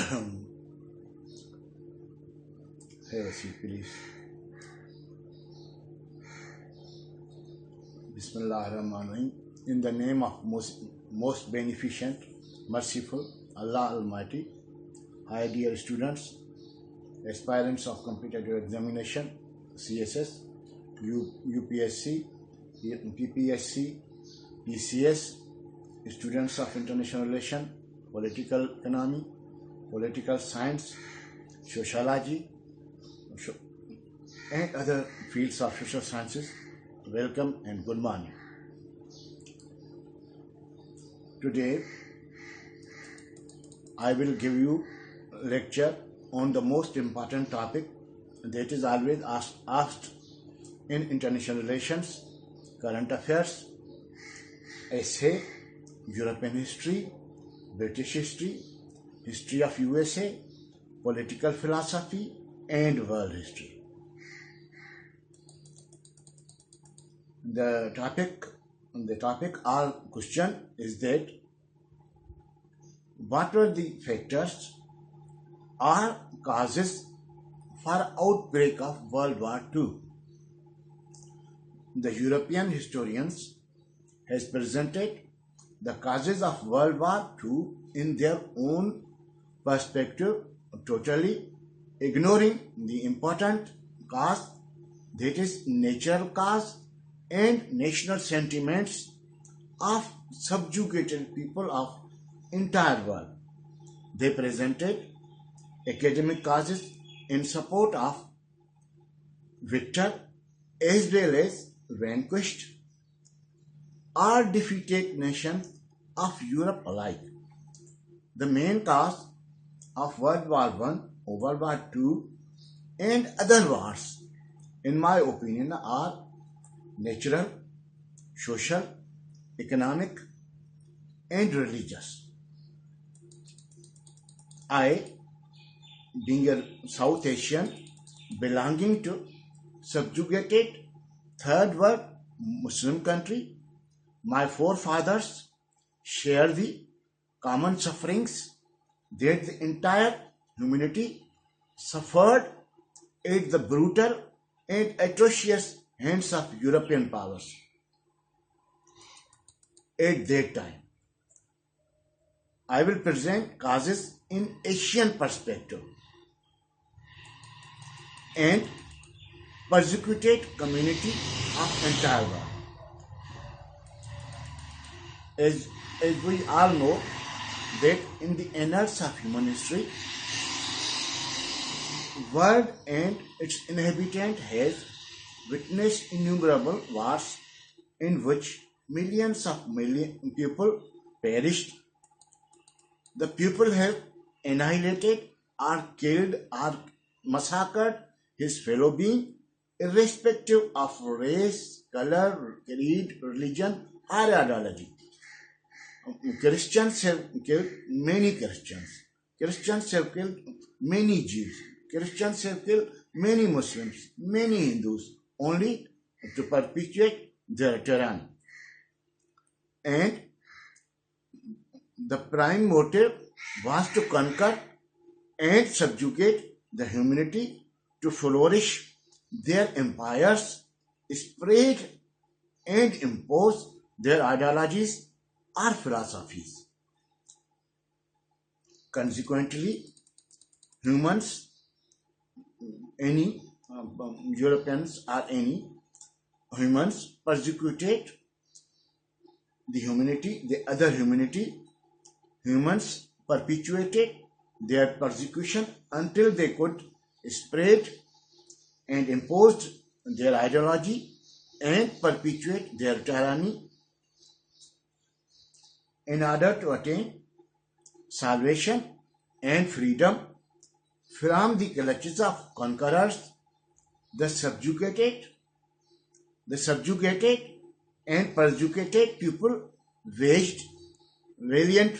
Have a seat, please. Bismillahirrahmanirrahim. In the name of most beneficent, merciful, Allah Almighty. Hi dear students, aspirants of competitive examination, CSS, UPSC, PPSC, PCS, students of international relation, political economy, political science, sociology, and other fields of social sciences. Welcome and good morning. Today I will give you a lecture on the most important topic that is always asked in international relations, current affairs, essay, European history, British history, history of USA, political philosophy, and world history. The topic or question is that what were the factors or causes for outbreak of World War II? The European historians has presented the causes of World War II in their own perspective, totally ignoring the important cause, that is natural cause and national sentiments of subjugated people of entire world. They presented academic causes in support of victor as well as vanquished or defeated nations of Europe alike. The main cause of World War I, World War II, and other wars, in my opinion, are natural, social, economic, and religious. I, being a South Asian belonging to subjugated third world Muslim country, my forefathers share the common sufferings that the entire humanity suffered at the brutal and atrocious hands of European powers at that time. I will present causes in Asian perspective and persecuted community of entire world. As we all know that in the annals of human history, world and its inhabitant has witnessed innumerable wars in which millions of people perished. The people have annihilated or killed or massacred his fellow being, irrespective of race, color, creed, religion, or ideology. Christians have killed many Christians. Christians have killed many Jews. Christians have killed many Muslims, many Hindus, only to perpetuate their tyranny. And the prime motive was to conquer and subjugate the humanity, to flourish their empires, spread and impose their ideologies or philosophies. Consequently, humans, any Europeans or any humans persecuted the humanity, the other humanity. Humans perpetuated their persecution until they could spread and imposed their ideology and perpetuate their tyranny in order to attain salvation and freedom from the clutches of conquerors. The subjugated and persecuted people waged valiant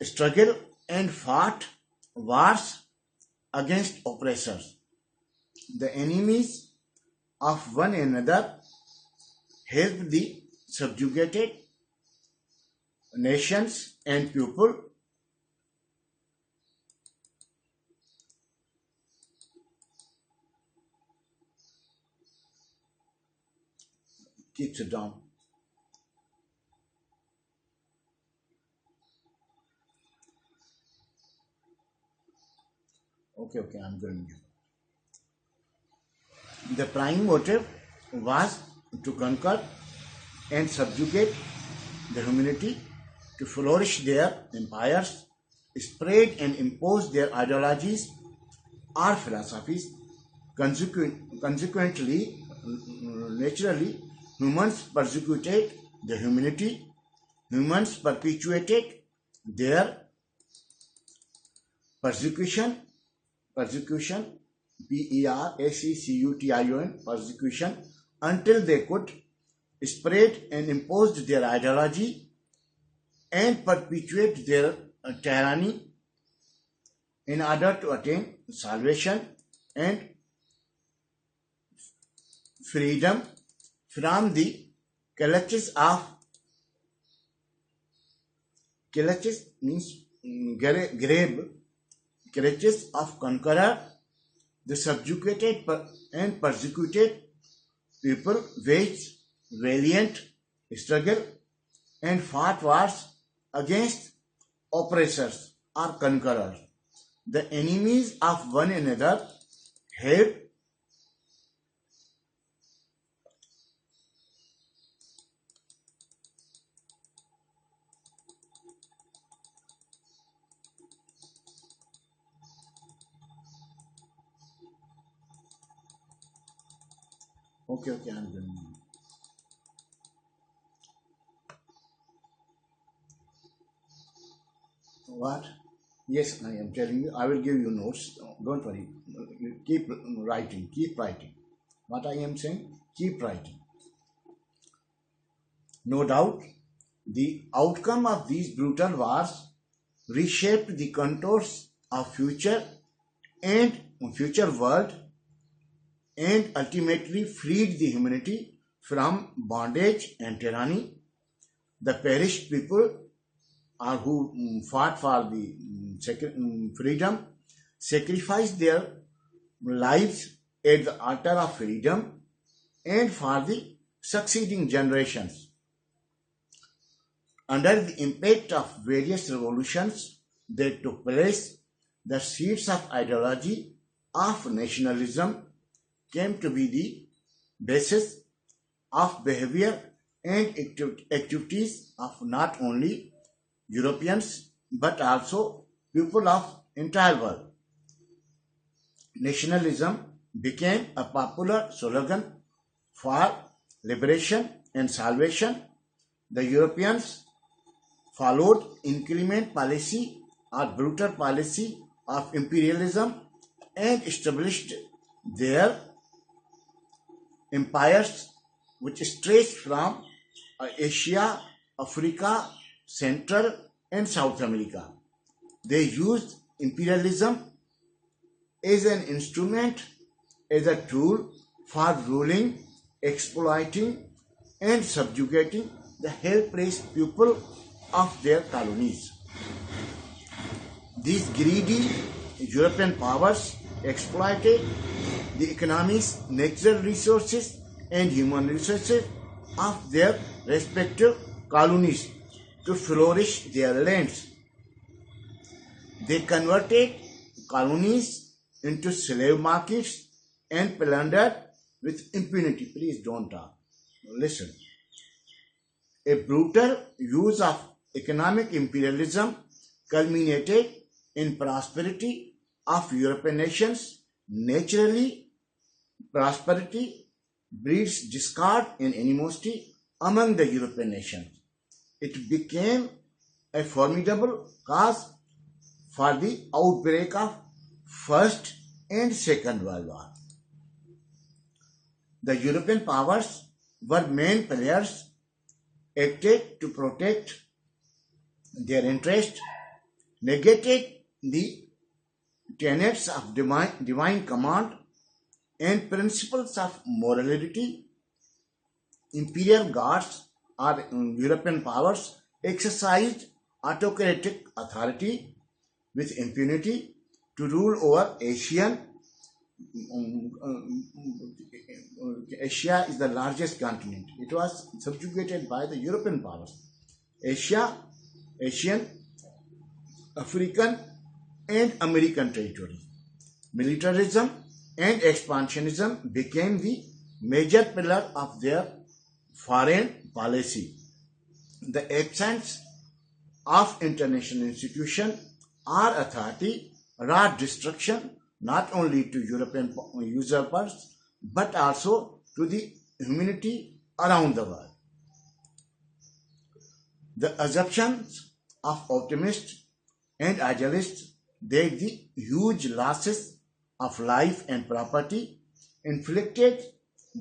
struggle and fought wars against oppressors. The enemies of one another helped the subjugated nations and people Keep it down. Okay, I'm going to. The prime motive was to conquer and subjugate the humanity, to flourish their empires, spread and impose their ideologies or philosophies. Consequently, naturally, humans persecuted the humanity. Humans perpetuated their persecution, persecution, persecution, persecution, until they could spread and impose their ideology and perpetuate their tyranny in order to attain salvation and freedom from the clutches means grave clutches of conqueror. The subjugated and persecuted people waged valiant struggle and fought wars against oppressors or conquerors. The enemies of one another helped. Okay, I'm going. What? Yes, I am telling you. I will give you notes. Don't worry. Keep writing. Keep writing. What I am saying? Keep writing. No doubt, the outcome of these brutal wars reshaped the contours of and future world, and ultimately freed the humanity from bondage and tyranny. The perished people or who fought for the freedom sacrificed their lives at the altar of freedom and for the succeeding generations. Under the impact of various revolutions that took place, the seeds of ideology of nationalism came to be the basis of behavior and activities of not only Europeans but also people of entire world. Nationalism became a popular slogan for liberation and salvation. The Europeans followed inclement policy or brutal policy of imperialism and established their empires which stretched from Asia, Africa, Central and South America. They used imperialism as an instrument, as a tool for ruling, exploiting and subjugating the helpless people of their colonies. These greedy European powers exploited the economies, natural resources and human resources of their respective colonies to flourish their lands. They converted colonies into slave markets and plundered with impunity. Please don't talk. Listen. A brutal use of economic imperialism culminated in prosperity of European nations. Naturally, prosperity breeds discord and animosity among the European nations. It became a formidable cause for the outbreak of First and Second World War. The European powers were main players, acted to protect their interest, negated the tenets of divine command and principles of morality. Imperial guards or European powers exercised autocratic authority with impunity to rule over Asian Asia is the largest continent. It was subjugated by the European powers. Asia, Asian, African, and American territories. Militarism and expansionism became the major pillar of their foreign policy. The absence of international institution or authority wrought destruction not only to European usurpers but also to the humanity around the world. The assumptions of optimists and idealists that the huge losses of life and property inflicted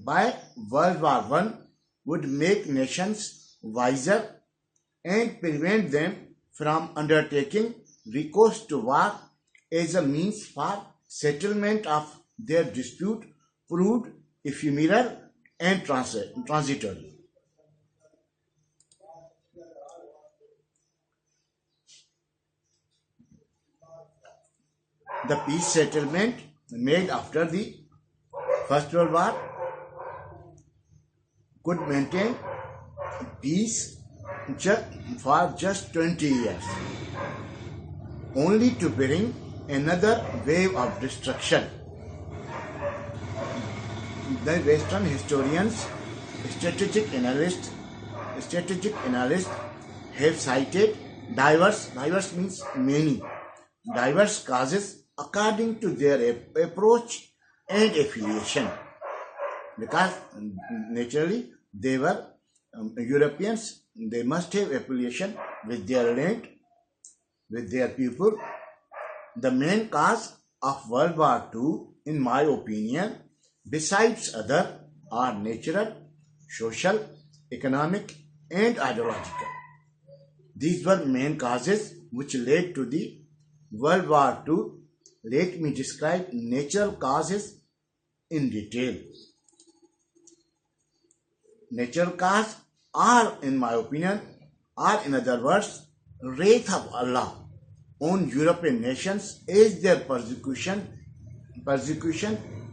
by World War I would make nations wiser and prevent them from undertaking recourse to war as a means for settlement of their dispute proved ephemeral and transitory. The peace settlement made after the First World War could maintain peace for just 20 years, only to bring another wave of destruction. The Western historians, strategic analysts have cited diverse means many, diverse causes according to their approach and affiliation. Because naturally they were Europeans, they must have affiliation with their land, with their people. The main cause of World War II, in my opinion, besides other, are natural, social, economic, and ideological. These were main causes which led to the World War II. Let me describe natural causes in detail. Natural causes are, in my opinion, are in other words, wrath of Allah on European nations as their persecution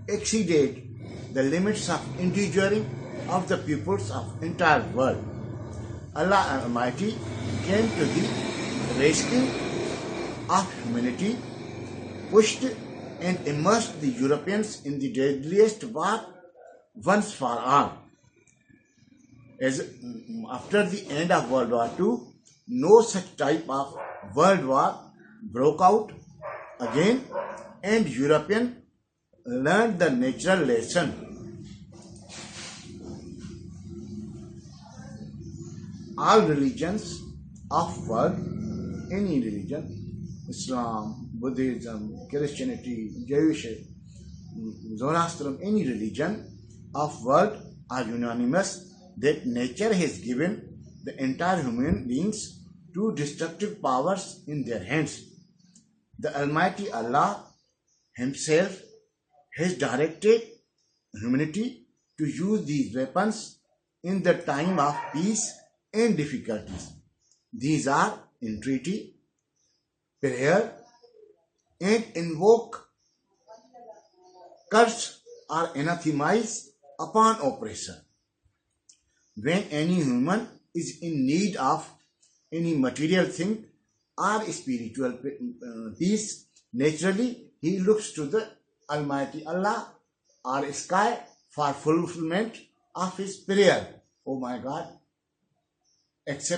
exceeded the limits of enduring of the peoples of entire world. Allah Almighty came to the rescue of humanity, pushed and immersed the Europeans in the deadliest war once for all. As after the end of World War II, no such type of world war broke out again, and Europeans learned the natural lesson. All religions of world, any religion, Islam, Buddhism, Christianity, Jewish, Zoroastrianism, any religion of world are unanimous that nature has given the entire human beings two destructive powers in their hands. The Almighty Allah Himself has directed humanity to use these weapons in the time of peace and difficulties. These are entreaty, prayer, and invoke, curse or anathemize upon oppressor. When any human is in need of any material thing or spiritual peace, naturally he looks to the Almighty Allah or sky for fulfillment of his prayer. Oh my God, accept